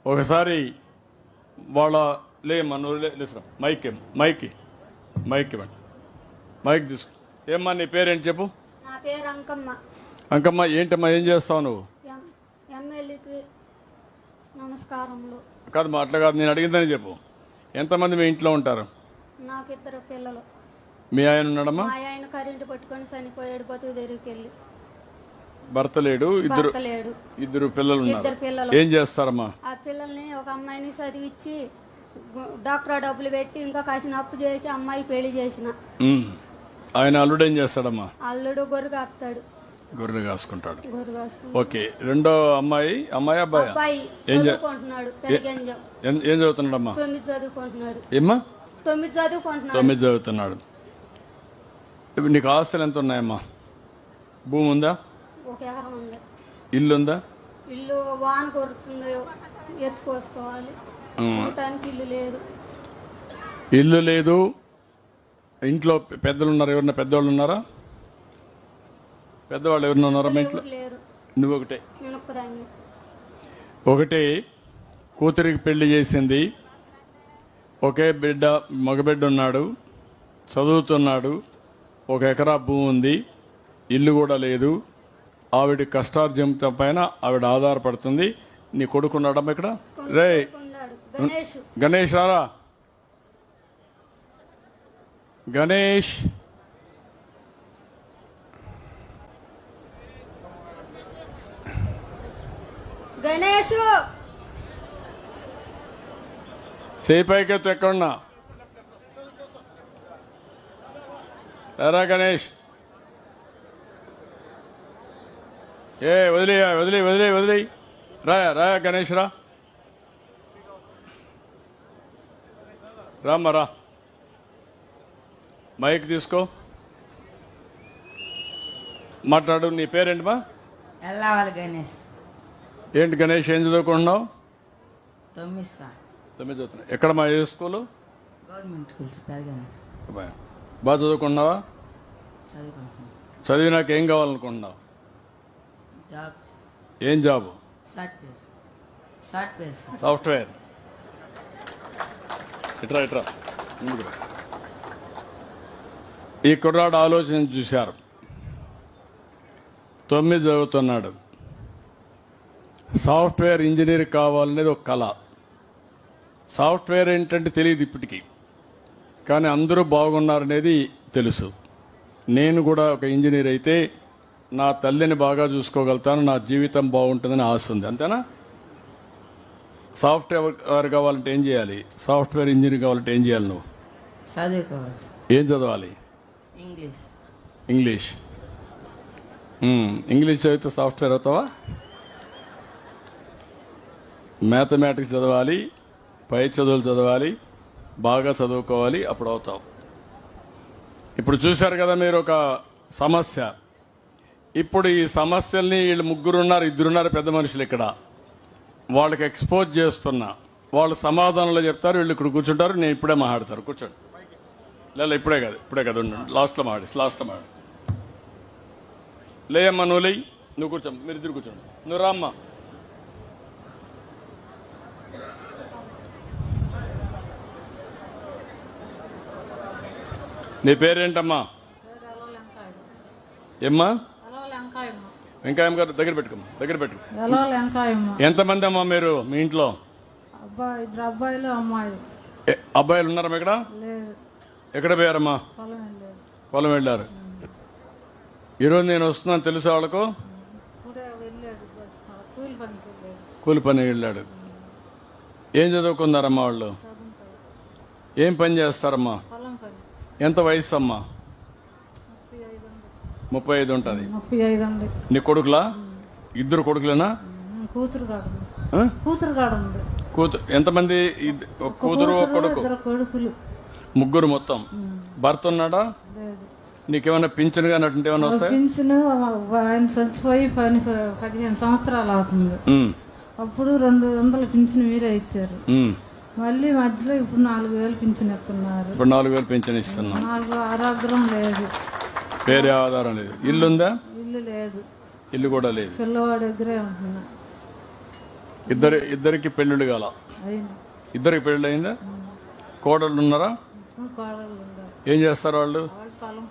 ఒకసారి వాళ్ళ లేమ్మా నువ్వు లేసరా మైక్ మైక్ మైక్ ఇవ్వండి మైక్ తీసుకో. ఏమ్మా నీ పేరేంటి చెప్పు. నా పేరు అంకమ్మ. అంకమ్మ ఏంటమ్మా ఏం చేస్తావు నువ్వు? ఎమ్మెల్యేకి నమస్కారములు. కాదు మా అట్లా కాదు, నేను అడిగిందని చెప్పు. ఎంతమంది మీ ఇంట్లో ఉంటారు? నాకు 2 పిల్లలు. మీ ఆయన ఉన్నాడమ్మా? మా ఆయన కరెంటు పట్టుకొని చనిపోయాడు, బతుకు తెరికి వెళ్ళి. భర్త లేడు, ఇద్దరు పిల్లలు ఉన్నారు. 2 పిల్లలు. ఏం చేస్తారమ్మా? ఆ పిల్లల్ని ఒక అమ్మాయిని చదివించి డాక్టర్ డబ్బులు పెట్టి ఇంకా కాసిన అప్పు చేసి అమ్మాయి పెళ్లి చేసిన. ఆయన అల్లుడు ఏం చేస్తాడమ్మా? అల్లుడు గొర్రె కాస్తాడు. గొర్రెలు కాసుకుంటాడు. గొర్రె కాసుకుంటాడు. ఓకే. రెండో అబ్బాయి అబ్బాయి చదువుకుంటున్నాడు. ఏం చదువుతున్నాడమ్మా? 9 చదువుకుంటున్నాడు. ఏమ్మా? 9 చదువుకుంటున్నాడు. 9 చదువుతున్నాడు. ఇప్పుడు నీకు ఆస్తులు ఎంత ఉన్నాయమ్మా? భూమి ఉందా? 1 ఎకరం ఉంది. ఇల్లు ఉందా? ఇల్లు వాన కొడుతుంది, ఎత్తుకోసుకోవాలి. ఉండటానికి ఇల్లు లేదు. ఇల్లు లేదు. ఇంట్లో పెద్దలు ఉన్నారు? ఎవరన్నా పెద్దవాళ్ళు ఉన్నారా? పెద్దవాళ్ళు ఎవరన్నా ఉన్నారా మీ ఇంట్లో? లేరు. నువ్వు ఒకటే? నేను ఒక్కదాన్ని. ఒకటే కూతురికి పెళ్లి చేసింది. ఒకే బిడ్డ, మగబిడ్డ ఉన్నాడు, చదువుతున్నాడు. 1 ఎకరా భూమి ఉంది, ఇల్లు కూడా లేదు. ఆవిడ కష్టార్జితం పైన ఆవిడ ఆధారపడుతుంది. నీ కొడుకున్నాడమ్మా ఇక్కడ? రే గణేష్ రారా. గణేష్ గణేష్ చేయి పైకెత్తు. ఎక్కడున్నా రారా గణేష్. వదిలే వదిలే వదిలే వదిలే రా గణేష్ రా. రామ్మా రా. మైక్ తీసుకో, మాట్లాడు. నీ పేరేంటమ్మా? ఎల్లావాలి గణేష్. ఏంటి గణేష్, ఏం చదువుకుంటున్నావు? 9 చదువుతున్నావు. ఎక్కడమ్మా? ఏ స్కూలు? Government school. బాగా చదువుకుంటున్నావా? చదివినాక ఏం కావాలనుకుంటున్నావు? జాబ్. ఏం జాబు? సాఫ్ట్వేర్. ఇట్రా ముందుకు రా. ఈ కుర్రాడు ఆలోచన చూశారు. 9 చదువుతున్నాడు. సాఫ్ట్వేర్ ఇంజనీర్ కావాలనేది ఒక కళ. సాఫ్ట్వేర్ ఏంటంటే తెలియదు ఇప్పటికీ, కానీ అందరూ బాగున్నారనేది తెలుసు. నేను కూడా ఒక ఇంజనీర్ అయితే నా తల్లిని బాగా చూసుకోగలుగుతాను, నా జీవితం బాగుంటుందని ఆశ ఉంది. అంతేనా? సాఫ్ట్వేర్ కావాలంటే ఏం చేయాలి? సాఫ్ట్వేర్ ఇంజనీర్ కావాలంటే ఏం చేయాలి? నువ్వు చదువుకోవాలి. ఏం చదవాలి? ఇంగ్లీష్. ఇంగ్లీష్ చదివితే సాఫ్ట్వేర్ అవుతావా? మ్యాథమెటిక్స్ చదవాలి, పై చదువులు చదవాలి, బాగా చదువుకోవాలి, అప్పుడు అవుతావు. ఇప్పుడు చూశారు కదా మీరు ఒక సమస్య. ఇప్పుడు ఈ సమస్యల్ని వీళ్ళు 3 ఉన్నారు, 2 ఉన్నారు పెద్ద మనుషులు ఇక్కడ. వాళ్ళకి ఎక్స్పోజ్ చేస్తున్నా. వాళ్ళు సమాధానాలు చెప్తారు, వీళ్ళు ఇక్కడ కూర్చుంటారు, నేను ఇప్పుడే మాట్లాడతారు. కూర్చోండి. లేదా ఇప్పుడే కదా ఉండండి. లాస్ట్లో మాట్లాడు. లేయమ్మా, నువ్వు లేయి. నువ్వు కూర్చో, మీరు ఇద్దరు కూర్చోండి. నువ్వు రామ్మా. నీ పేరేంటమ్మా? ఏమ్మా? వెంకాయమ్మ గారు దగ్గర పెట్టుకో. ఎంతమంది అమ్మా మీరు మీ ఇంట్లో? 2 అబ్బాయిలు, అమ్మాయి. అబ్బాయిలు ఉన్నారమ్మా ఇక్కడ? ఎక్కడ పోయారమ్మా? పొలం వెళ్ళారు. ఈరోజు నేను వస్తున్నాను తెలుసా వాళ్ళకు? కూలి పని వెళ్ళాడు. ఏం చదువుకున్నారమ్మా వాళ్ళు? ఏం పని చేస్తారమ్మా? ఎంత వయసు అమ్మా? 35 ఉంటుంది. నీ కొడుకులా? 2 కొడుకులేనా? కూతురు. ఎంతమంది? కూతురు, కొడుకు. 3 మొత్తం. భర్త ఉన్నాడా? నీకేమైనా పింఛన్ కానీ అటువంటి ఏమైనా వస్తాయి? పింఛను ఆయన చచ్చిపోయి 15 సంవత్సరాలు అవుతుంది. అప్పుడు 200 పింఛను మీరే ఇచ్చారు. మళ్ళీ మధ్యలో ఇప్పుడు 4000 పింఛన్ ఇస్తున్నారు. ఇప్పుడు 4000 పింఛన్ ఇస్తున్నా. నాకు ఆరోగ్యం లేదు, వేరే ఆధారం లేదు. ఇల్లు ఉందా? ఇల్లు లేదు. ఇల్లు కూడా లేదు. పిల్లవాడి దగ్గరే ఉంటున్నా. ఇద్దరికి పెళ్ళిళ్ళు కాల? అయింది. ఇద్దరికి పెళ్ళి అయిందా? కోడళ్ళు ఉన్నారా? కోడళ్ళు ఉన్నారు. ఏం చేస్తారు వాళ్ళు? వాళ్ళు పొలం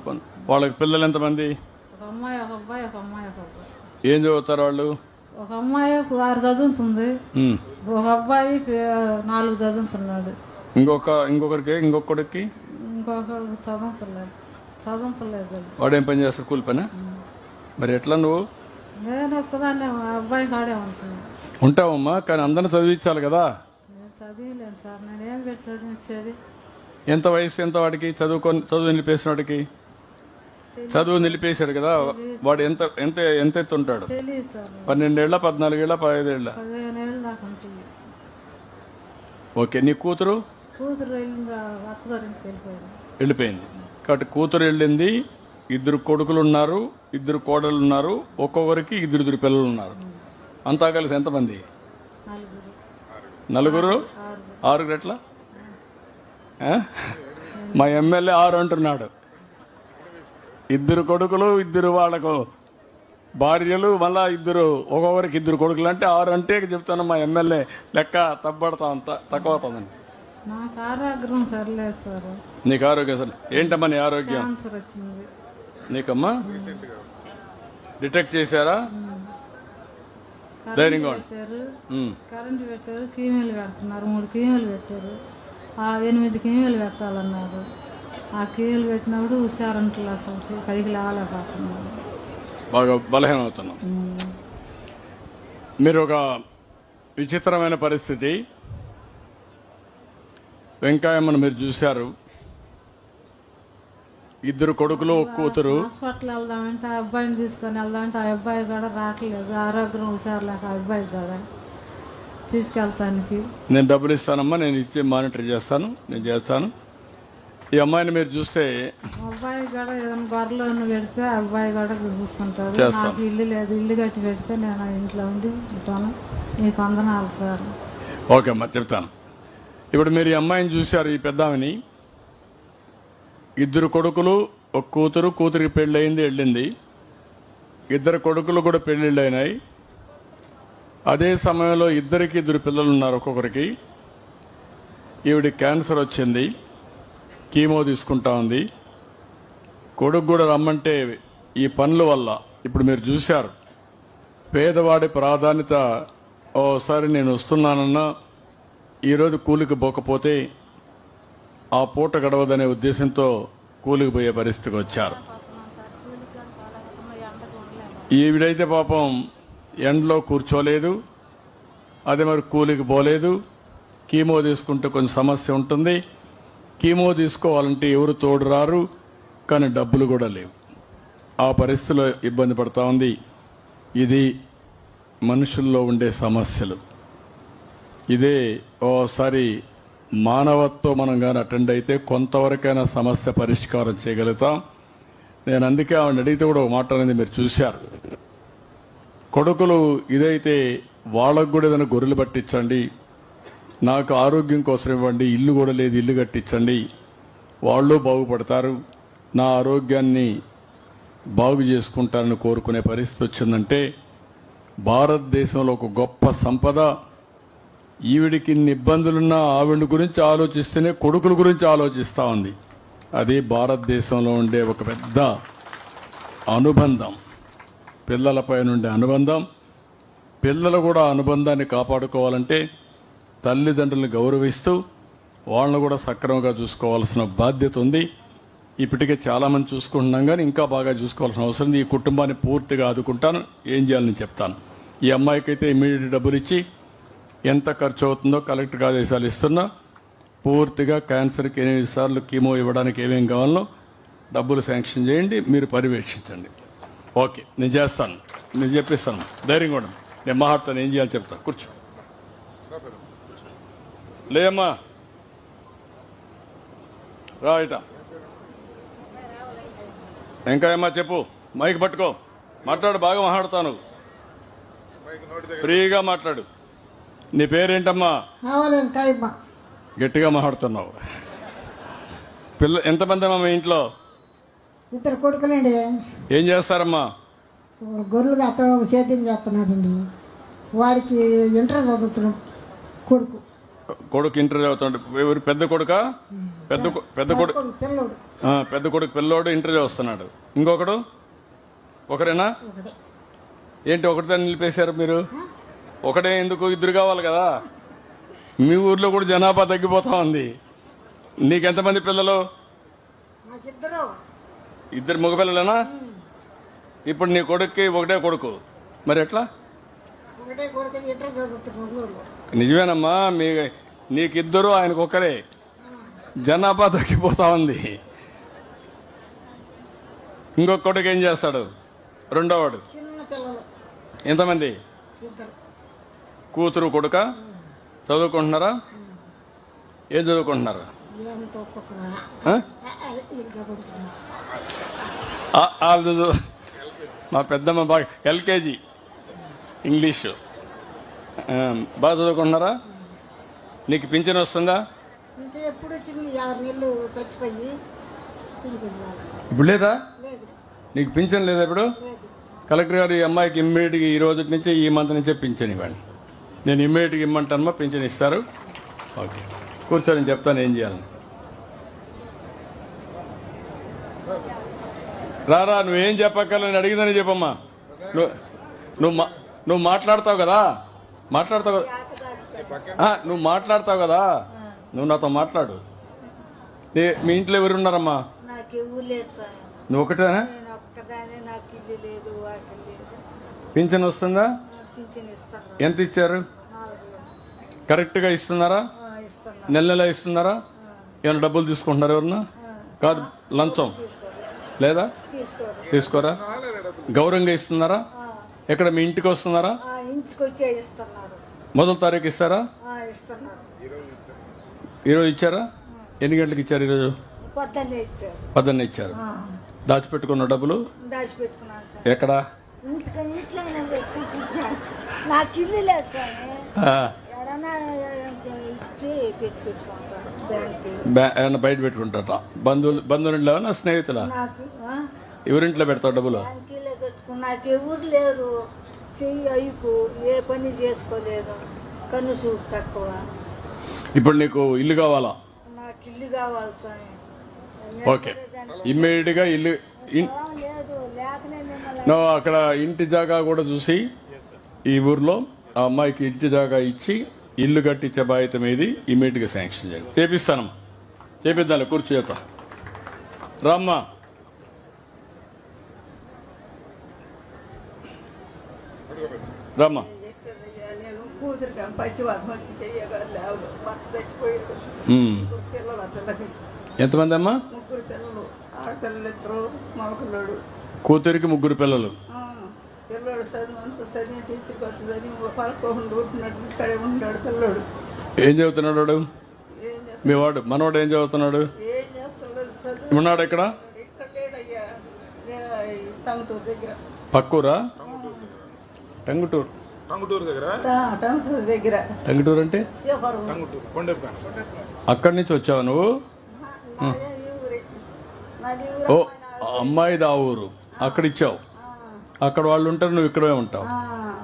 పని. వాళ్ళకి పిల్లలు ఎంతమంది? ఒక అమ్మాయి ఒక అబ్బాయి, ఒక అమ్మాయి ఒక అబ్బాయి. ఏం చదువుతారు వాళ్ళు? ఒక అమ్మాయి 6 చదువుతుంది, ఒక అబ్బాయి 4 చదువుతున్నాడు. ఇంకొకరికి ఇంకొకరు చదువుతలేదు. వాడేం పని చేస్తారు? కూలి పని. మరి ఎట్లా నువ్వు? నేను ఒక్కదాన్ని మా అబ్బాయి కాడే ఉంటున్నాను. ఉంటావమ్మా, కానీ అందరిని చదివించాలి కదా. నేను చదివలేను సార్, నేనేం పెట్టి చదివించేది? ఎంత వయసు ఎంత వాడికి? చదువు నిలిపేసిన వాడికి? చదువు నిలిపేశాడు కదా, వాడు ఎంత ఎంత ఎంత ఎత్తు ఉంటాడు? తెలియదు సార్. 12 ఏళ్ళ, 14 ఏళ్ళ, 15 ఏళ్ళ? 15 ఏళ్ళు దాకా ఉంటుంది. ఓకే, నీ కూతురు? కూతురు వెళ్ళింది, అత్తగారింటికి వెళ్ళిపోయింది. కాబట్టి కూతురు వెళ్ళింది, 2 కొడుకులు ఉన్నారు, 2 కోడళ్ళు ఉన్నారు, ఒక్కొక్కరికి 2 పిల్లలు ఉన్నారు. అంతా కలిసి ఎంతమంది? 4. 6 ఎట్లా? మా ఎమ్మెల్యే 6 అంటున్నాడు. 2 కొడుకులు, 2 వాళ్ళకు భార్యలు, మళ్ళా 2 ఒక్కొక్కరికి 2 కొడుకులు అంటే 6 అంటే చెప్తాను. మా ఎమ్మెల్యే లెక్క తప్పబడతా తక్కువ అవుతుందండి. నాకు ఆరోగ్యం సరిలేదు సార్. నీకు ఆరోగ్యం అసలు ఏంటమ్మా? నీ ఆరోగ్యం? క్యాన్సర్ వచ్చింది నీకమ్మా. డిటెక్ట్ చేశారా? ధైర్యంగా పెట్టారు, కరెంటు పెట్టారు, కీమీలు పెడుతున్నారు. 3 కీమీలు పెట్టారు, 8 కీమీలు పెట్టాలన్నారు. ఆ కీమీలు పెట్టినప్పుడు హుషారంటలు అసలు పైకి లేవలేకపోతున్నారు. బాగా బలహీనం అవుతున్నాం. మీరు ఒక విచిత్రమైన పరిస్థితి. వెంకయ్యమ్మను మీరు చూశారు, 2 కొడుకులు, 1 కూతురు. హాస్పిటల్ వెళ్దామంటే ఆ అబ్బాయిని తీసుకొని వెళ్దామంటే ఆ అబ్బాయి కూడా రావట్లేదు. ఆరోగ్యం హుషారు లేక ఆ అబ్బాయి కూడా తీసుకెళ్తానికి. నేను డబ్బులు ఇస్తానమ్మా, నేను ఇచ్చి మానిటర్ చేస్తాను, నేను చేస్తాను. ఈ అమ్మాయిని మీరు చూస్తే అబ్బాయి కూడా ఏదైనా గొర్రెలు పెడితే ఆ అబ్బాయి కూడా చూసుకుంటాడు. చేస్తాం. నాకు ఇల్లు లేదు, ఇల్లు కట్టి పెడితే నేను ఆ ఇంట్లో ఉండి ఉంటాను. మీకు వందనాలు సార్. ఓకే అమ్మా, చెప్తాను. ఇప్పుడు మీరు ఈ అమ్మాయిని చూశారు, ఈ పెద్దామని. 2 కొడుకులు, 1 కూతురు. కూతురికి పెళ్ళి అయింది, వెళ్ళింది. 2 కొడుకులు కూడా పెళ్ళిళ్ళు అయినాయి. అదే సమయంలో 2 పిల్లలు ఉన్నారు ఒక్కొక్కరికి. ఈవిడ క్యాన్సర్ వచ్చింది, కీమో తీసుకుంటా ఉంది. కొడుకు కూడా రమ్మంటే ఈ పనుల వల్ల ఇప్పుడు మీరు చూశారు, పేదవాడి ప్రాధాన్యత. ఓసారి నేను వస్తున్నానన్నా ఈరోజు కూలికి పోకపోతే ఆ పూట గడవదనే ఉద్దేశంతో కూలికి పోయే పరిస్థితికి వచ్చారు. ఈవిడైతే పాపం ఎండలో కూర్చోలేదు, అదే మరి కూలికి పోలేదు. కీమో తీసుకుంటే కొంచెం సమస్య ఉంటుంది. కీమో తీసుకోవాలంటే ఎవరు తోడు రారు, కానీ డబ్బులు కూడా లేవు. ఆ పరిస్థితిలో ఇబ్బంది పడతా ఉంది. ఇది మనుషుల్లో ఉండే సమస్యలు. ఇదే ఓసారి మానవత్వం మనం కానీ అటెండ్ అయితే కొంతవరకైనా సమస్య పరిష్కారం చేయగలుగుతాం. నేను అందుకే ఆవిడ అడిగితే కూడా ఒక మాట అనేది మీరు చూశారు. కొడుకులు ఇదైతే వాళ్ళకు కూడా ఏదైనా గొర్రెలు పట్టించండి, నాకు ఆరోగ్యం కోసం ఇవ్వండి, ఇల్లు కూడా లేదు, ఇల్లు కట్టించండి, వాళ్ళు బాగుపడతారు, నా ఆరోగ్యాన్ని బాగు చేసుకుంటారని కోరుకునే పరిస్థితి వచ్చిందంటే భారతదేశంలో ఒక గొప్ప సంపద. ఈవిడికి ఇన్ని ఇబ్బందులున్నా ఆవిడ గురించి ఆలోచిస్తేనే కొడుకుల గురించి ఆలోచిస్తూ ఉంది. అది భారతదేశంలో ఉండే ఒక పెద్ద అనుబంధం, పిల్లలపై నుండే అనుబంధం. పిల్లలు కూడా అనుబంధాన్ని కాపాడుకోవాలంటే తల్లిదండ్రులను గౌరవిస్తూ వాళ్ళను కూడా సక్రమంగా చూసుకోవాల్సిన బాధ్యత ఉంది. ఇప్పటికే చాలామంది చూసుకుంటున్నాం, కానీ ఇంకా బాగా చూసుకోవాల్సిన అవసరం ఉంది. ఈ కుటుంబాన్ని పూర్తిగా ఆదుకుంటాను, ఏం చేయాలని చెప్తాను. ఈ అమ్మాయికి అయితే ఇమీడియట్ డబ్బులు ఇచ్చి ఎంత ఖర్చు అవుతుందో కలెక్టర్కి ఆదేశాలు ఇస్తున్నా. పూర్తిగా క్యాన్సర్కి 8 సార్లు కీమో ఇవ్వడానికి ఏమేం కావాలో డబ్బులు శాంక్షన్ చేయండి, మీరు పర్యవేక్షించండి. ఓకే, నేను చేస్తాను, నేను చెప్పిస్తాను, ధైర్యంగా ఉండండి. నేను మాట్లాడతాను, ఏం చేయాలో చెప్తా. కూర్చో, లేమ్మా, రైటా. ఇంకా ఏమ్మా చెప్పు, మైక్ పట్టుకో, మాట్లాడు, బాగా మాట్లాడతాను, ఫ్రీగా మాట్లాడు. నీ పేరేంటమ్మా? గట్టిగా మాట్లాడుతున్నావు. ఎంతమంది అమ్మా మీ ఇంట్లో? 2 కొడుకులండి. ఏం చేస్తారమ్మా? గొర్రెలు అతను చేతిని చేస్తున్నాడండి. వాడికి ఇంటర్ చదువుతున్నాం కొడుకు. కొడుకు ఇంటర్ చదువుతాడు. ఎవరు పెద్ద కొడుక? పెద్ద కొడుకు పిల్లోడు పెద్ద కొడుకు పిల్లోడు ఇంటర్ చదువుతున్నాడు. ఇంకొకడు ఒకరేనా? ఏంటి ఒకటితో నిలిపేశారు మీరు? ఒకటే ఎందుకు? ఇద్దరు కావాలి కదా. మీ ఊర్లో కూడా జనాభా తగ్గిపోతా ఉంది. నీకెంతమంది పిల్లలు? నాకిద్దరు ఇద్దరు మగపిల్లలేనా? ఇప్పుడు నీ కొడుక్కి ఒకటే కొడుకు, మరి ఎట్లా? ఒకటే కొడుకు ఇంటర్ చదువుతున్నాం. నిజమేనమ్మా, నీకిద్దరు ఆయనకు ఒక్కరే. జనాభా తగ్గిపోతా ఉంది. ఇంకొక కొడుకు ఏం చేస్తాడు? రెండోవాడు. చిన్న పిల్లలు ఎంతమంది? ఇద్దరు. కూతురు కొడుక చదువుకుంటున్నారా? ఏం చదువుకుంటున్నారా? ఎంత ఒక్కొక్కరు ఆ? చదువుతున్నారు. వాళ్ళు మా పెద్దమ్మ బాగా ఎల్కేజీ ఇంగ్లీషు బాగా చదువుకుంటున్నారా? నీకు పింఛన్ వస్తుందా? ఇంకా ఎప్పుడు వచ్చింది? 6 నెలలు చచ్చిపోయి పింఛన్ ఇప్పుడు లేదా? లేదు. నీకు పింఛన్ లేదా ఇప్పుడు? లేదు. కలెక్టర్ గారు ఈ అమ్మాయికి ఇమ్మీడియట్గా ఈ రోజు నుంచి ఈ మంత్ నుంచే పింఛన్ ఇవ్వండి. నేను ఇమ్మీడియట్గా ఇమ్మంటానమ్మా, పింఛన్ ఇస్తారు. ఓకే, కూర్చొని చెప్తాను ఏం చేయాలని. రారా, నువ్వేం చెప్పక్కర్లని అడిగిందని చెప్పమ్మా. నువ్వు మాట్లాడతావు కదా, మాట్లాడతావు కదా. నువ్వు మాట్లాడతావు కదా, నువ్వు నాతో మాట్లాడు. మీ ఇంట్లో ఎవరు ఉన్నారమ్మా? నాకు ఎవరు లేదు సార్. నువ్వు ఒకటేనా? నేను ఒక్కదానే, నాకు ఇల్లు లేదు, వాకిల్ లేదు. పింఛన్ వస్తుందా? పింఛన్ ఇస్తున్నారు. ఎంత ఇచ్చారు? 4 కరెక్ట్గా ఇస్తున్నారా? ఇస్తున్నారు. నెల నెల ఇస్తున్నారా? ఏమైనా డబ్బులు తీసుకుంటున్నారా ఎవరన్నా? కాదు, లంచం లేదా? తీసుకోరా? గౌరవంగా ఇస్తున్నారా? ఎక్కడ మీ ఇంటికి వస్తున్నారా? ఇంటికి వచ్చే ఇస్తున్నారు. మొదటి తారీఖు ఇస్తారా? ఇస్తున్నారు. ఈరోజు ఇచ్చారా? ఎన్ని గంటలకు ఇచ్చారు ఈరోజు? పొద్దున్నే ఇచ్చారు. పొద్దున్నే ఇచ్చారు. దాచిపెట్టుకున్న డబ్బులు దాచిపెట్టుకున్నాను సార్. ఎక్కడ? ఇంట్లోనే పెట్టుకుంటున్నాను. నాకు ఇల్లు లేదు స్వామి. ఎడన్నా ఇచ్చి పెట్టుకుంటాను బ్యాంక్కి. ఏమన్నా బయట పెట్టుకుంటాట? బంధువులు నా స్నేహితులా? నాకు ఎవరింట్లో పెడతావు డబ్బులు? బ్యాంకీలో పెట్టుకుని నాకు ఎవరు లేరు. చెయ్యి అయిపు, ఏ పని చేసుకోలేదు. కన్ను చూపు తక్కువ. ఇప్పుడు నీకు ఇల్లు కావాలా? నాకు ఇల్లు కావాలి స్వామి. ఓకే, ఇమ్మీడియట్ గా ఇల్లు లేదు లేకనే మిమ్మల్ని నువ్వు అక్కడ ఇంటి జాగా కూడా చూసి ఈ ఊర్లో ఆ అమ్మాయికి ఇంటి జాగా ఇచ్చి ఇల్లు కట్టించే బాధ్యత మీది. ఇమ్మీడియట్ గా శాంక్షన్ చేయాలి. చేపిస్తాను, చేపిద్దాం. కూర్చోతా రామ్మా. రామ్మా. నేను కూతురికి పచ్చివాదం వచ్చి చెయ్యగలేవు. భర్త చచ్చిపోయాడు. పిల్లలు ఆ పిల్లకి ఎంతమంది అమ్మా? 3 పిల్లలు. ఆడపిల్లలు 2, మగపిల్లడు. కూతురికి 3 పిల్లలు. పిల్లడు చదివి టీచర్ కొట్టు చదివి పలకోకుండా ఊరుకున్నాడు. ఇక్కడే ఉన్నాడు పిల్లడు. ఏం చదువుతున్నాడు వాడు? ఏం మీ వాడు మనవాడు ఏం చదువుతున్నాడు? ఏం చేస్తలేదు. చదువు ఉన్నాడు ఇక్కడ? ఇక్కడ లేడయ్యా. టంగుటూరు దగ్గర. పక్కూరా? టంగుటూరు. టంగుటూరు దగ్గర. టంగుటూరు అంటే శివపురం. అక్కడి నుంచి వచ్చావా నువ్వు? నాదే ఈ ఊరే. నాది ఈ ఓ, ఊరు. అమ్మాయిది ఆ ఊరు. అక్కడ ఇచ్చావు. అక్కడ వాళ్ళు ఉంటారు, నువ్వు ఇక్కడే ఉంటావు.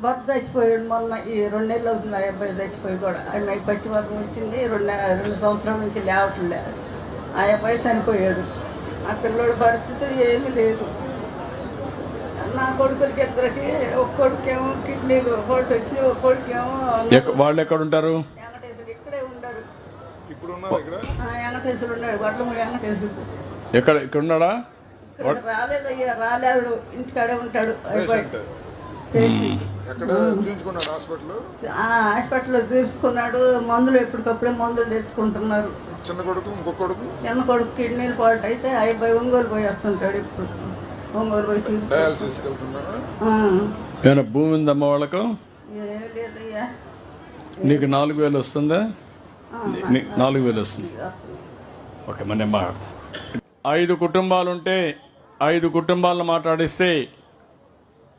భర్త చచ్చిపోయాడు మొన్న. ఈ 2 నెలలు అవుతుంది. ఆ అబ్బాయి చచ్చిపోయి కూడా. అమ్మాయి పచ్చివర్గం వచ్చింది. 2 సంవత్సరాల నుంచి లేవట్లే. ఆ అబ్బాయి చనిపోయాడు. ఆ పిల్లోడి పరిస్థితి ఏమీ లేదు. నా కొడుకులకి 2కి, ఒక కొడుకేమో కిడ్నీలు ఫోల్ట్ వచ్చి, ఒక కొడుకేమో వాళ్ళు ఎక్కడ ఉంటారు? వెంకటేశ్వరు ఇక్కడే ఉండరు. వెంకటేశ్వరు ఉన్నాడు. వడ్లమూడి వెంకటేశ్వరు. ఇక్కడ ఉన్నాడా? ఇక్కడ రాలేదయ్యా. రాలేడు. ఇంటికాడే ఉంటాడు. హాస్పిటల్లో చూసుకున్నాడు. మందులు ఎప్పటికప్పుడే మందులు తెచ్చుకుంటున్నారు. చిన్న కొడుకు, ఇంకొక కొడుకు, చిన్న కొడుకు కిడ్నీలు ఫాల్ట్ అయితే ఆ అబ్బాయి ఒంగోలు పోయి వస్తుంటాడు. ఇప్పుడు ఒంగోలు పోయి ఏమైనా భూమి ఉందమ్మా వాళ్ళకు? ఏం లేదయ్యా. నీకు 4,000 వస్తుందా? 4,000 వస్తుంది. ఓకే, మరి నేను మాట్లాడతా. 5 కుటుంబాలుంటే 5 కుటుంబాలను మాట్లాడిస్తే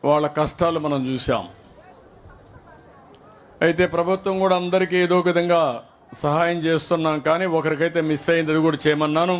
వాళ్ళ కష్టాలు మనం చూసాం. అయితే ప్రభుత్వం కూడా అందరికీ ఏదో విధంగా సహాయం చేస్తున్నాం. కానీ ఒకరికైతే మిస్ అయింది, అది కూడా చేయమన్నాను.